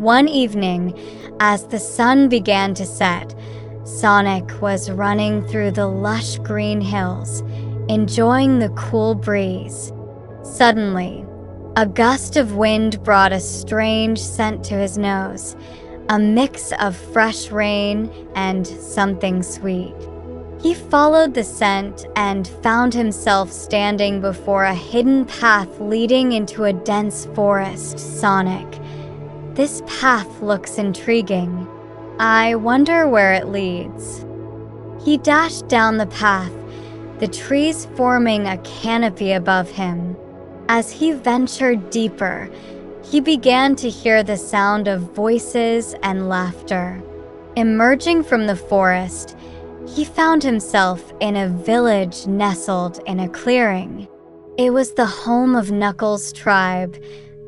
One evening, as the sun began to set, Sonic was running through the lush green hills, enjoying the cool breeze. Suddenly, a gust of wind brought a strange scent to his nose, a mix of fresh rain and something sweet. He followed the scent and found himself standing before a hidden path leading into a dense forest. Sonic, this path looks intriguing. I wonder where it leads. He dashed down the path, the trees forming a canopy above him. As he ventured deeper, he began to hear the sound of voices and laughter. Emerging from the forest, he found himself in a village nestled in a clearing. It was the home of Nuckles' tribe,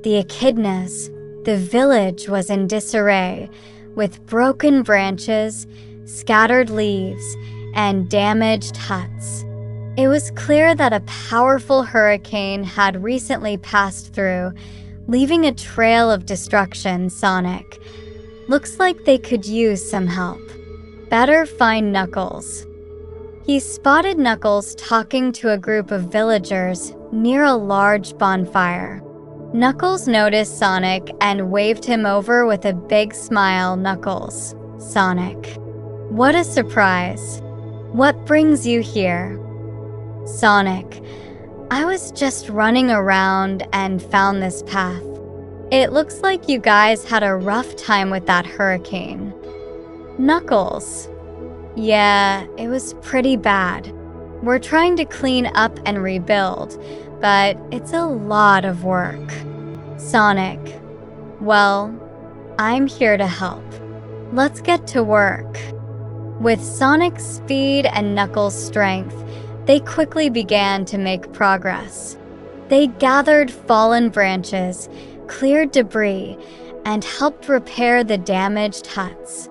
the Echidnas. The village was in disarray, with broken branches, scattered leaves, and damaged huts. It was clear that a powerful hurricane had recently passed through, leaving a trail of destruction. Sonic, looks like they could use some help. Better find Nuckles. He spotted Nuckles talking to a group of villagers near a large bonfire. Nuckles noticed Sonic and waved him over with a big smile. Knuckles, Sonic, what a surprise. What brings you here? Sonic, I was just running around and found this path. It looks like you guys had a rough time with that hurricane. Knuckles, yeah, it was pretty bad. We're trying to clean up and rebuild, but it's a lot of work. Sonic, well, I'm here to help. Let's get to work. With Sonic's speed and Knuckles' strength, they quickly began to make progress. They gathered fallen branches, cleared debris, and helped repair the damaged huts.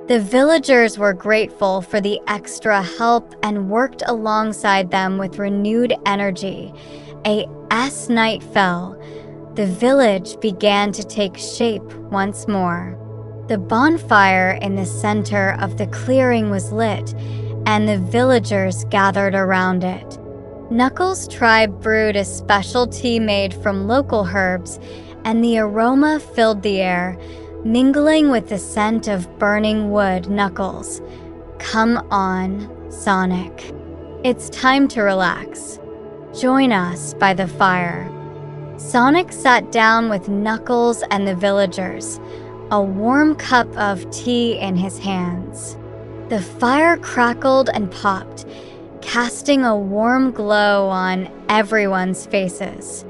The villagers were grateful for the extra help and worked alongside them with renewed energy. As night fell, the village began to take shape once more. The bonfire in the center of the clearing was lit, and the villagers gathered around it. Knuckles' tribe brewed a special tea made from local herbs, and the aroma filled the air, mingling with the scent of burning wood. Knuckles, come on, Sonic. It's time to relax. Join us by the fire. Sonic sat down with Knuckles and the villagers, a warm cup of tea in his hands. The fire crackled and popped, casting a warm glow on everyone's faces.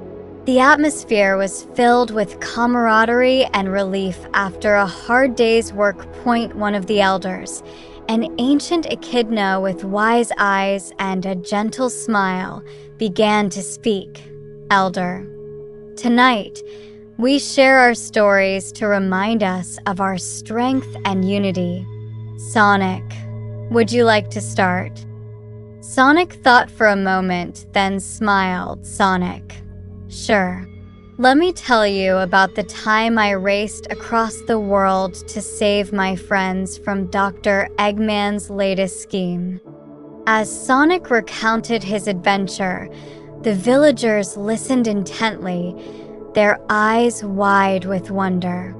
The atmosphere was filled with camaraderie and relief after a hard day's work. One of the elders, an ancient echidna with wise eyes and a gentle smile, began to speak. Elder, tonight, we share our stories to remind us of our strength and unity. Sonic, would you like to start? Sonic thought for a moment, then smiled. Sonic, sure. Let me tell you about the time I raced across the world to save my friends from Dr. Eggman's latest scheme. As Sonic recounted his adventure, the villagers listened intently, their eyes wide with wonder.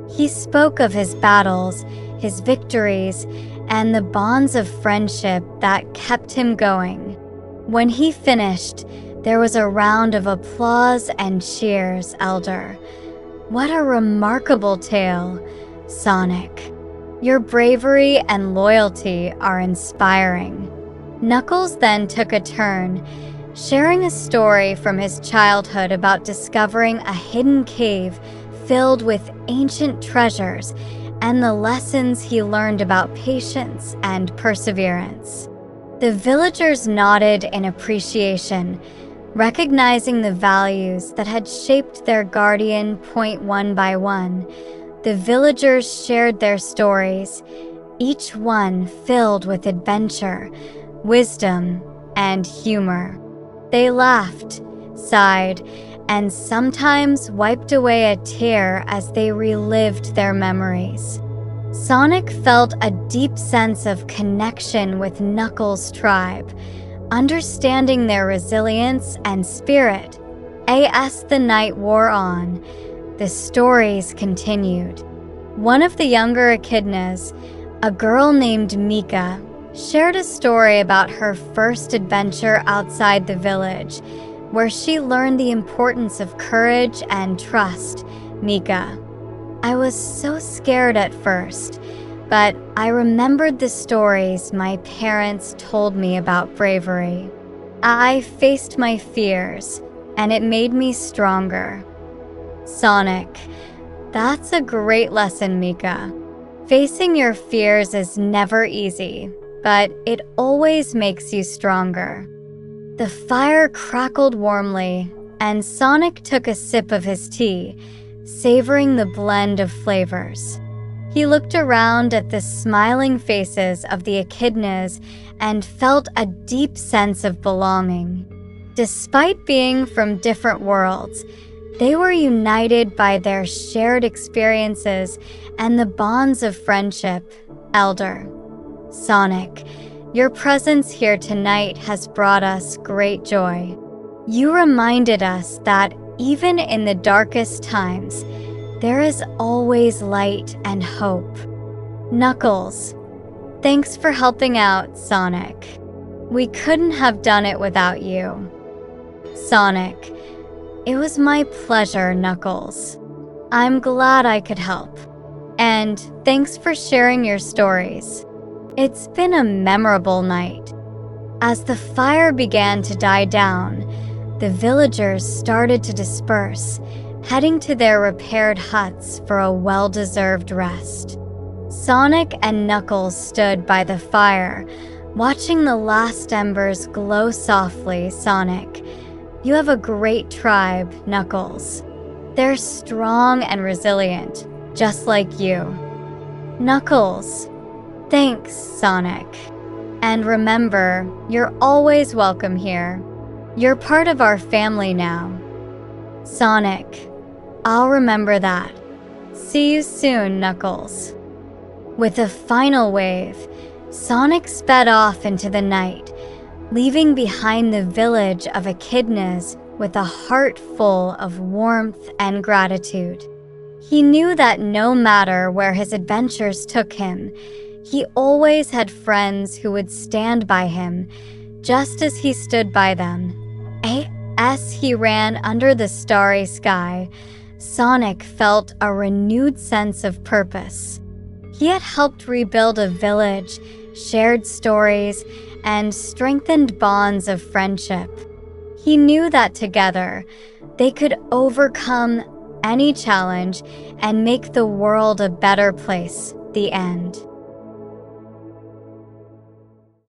He spoke of his battles, his victories, and the bonds of friendship that kept him going. When he finished, there was a round of applause and cheers. Elder, what a remarkable tale, Sonic. Your bravery and loyalty are inspiring. Knuckles then took a turn, sharing a story from his childhood about discovering a hidden cave filled with ancient treasures and the lessons he learned about patience and perseverance. The villagers nodded in appreciation, recognizing the values that had shaped their guardian. One by one, the villagers shared their stories, each one filled with adventure, wisdom, and humor. They laughed, sighed, and sometimes wiped away a tear as they relived their memories. Sonic felt a deep sense of connection with Knuckles' tribe, understanding their resilience and spirit. As the night wore on, the stories continued. One of the younger echidnas, a girl named Mika, shared a story about her first adventure outside the village, where she learned the importance of courage and trust. Mika: "I was so scared at first, but I remembered the stories my parents told me about bravery. I faced my fears, and it made me stronger." Sonic: "That's a great lesson, Mika. Facing your fears is never easy, but it always makes you stronger." The fire crackled warmly, and Sonic took a sip of his tea, savoring the blend of flavors. He looked around at the smiling faces of the echidnas and felt a deep sense of belonging. Despite being from different worlds, they were united by their shared experiences and the bonds of friendship. Elder: "Sonic, your presence here tonight has brought us great joy. You reminded us that even in the darkest times, there is always light and hope." Knuckles: "Thanks for helping out, Sonic. We couldn't have done it without you." Sonic: "It was my pleasure, Knuckles. I'm glad I could help. And thanks for sharing your stories. It's been a memorable night." As the fire began to die down, the villagers started to disperse, heading to their repaired huts for a well-deserved rest. Sonic and Knuckles stood by the fire, watching the last embers glow softly. Sonic: "You have a great tribe, Knuckles. They're strong and resilient, just like you." Knuckles: "Thanks, Sonic. And remember, you're always welcome here. You're part of our family now." Sonic: "I'll remember that. See you soon, Knuckles." With a final wave, Sonic sped off into the night, leaving behind the village of echidnas with a heart full of warmth and gratitude. He knew that no matter where his adventures took him, he always had friends who would stand by him, just as he stood by them. As he ran under the starry sky, Sonic felt a renewed sense of purpose. He had helped rebuild a village, shared stories, and strengthened bonds of friendship. He knew that together, they could overcome any challenge and make the world a better place. The end.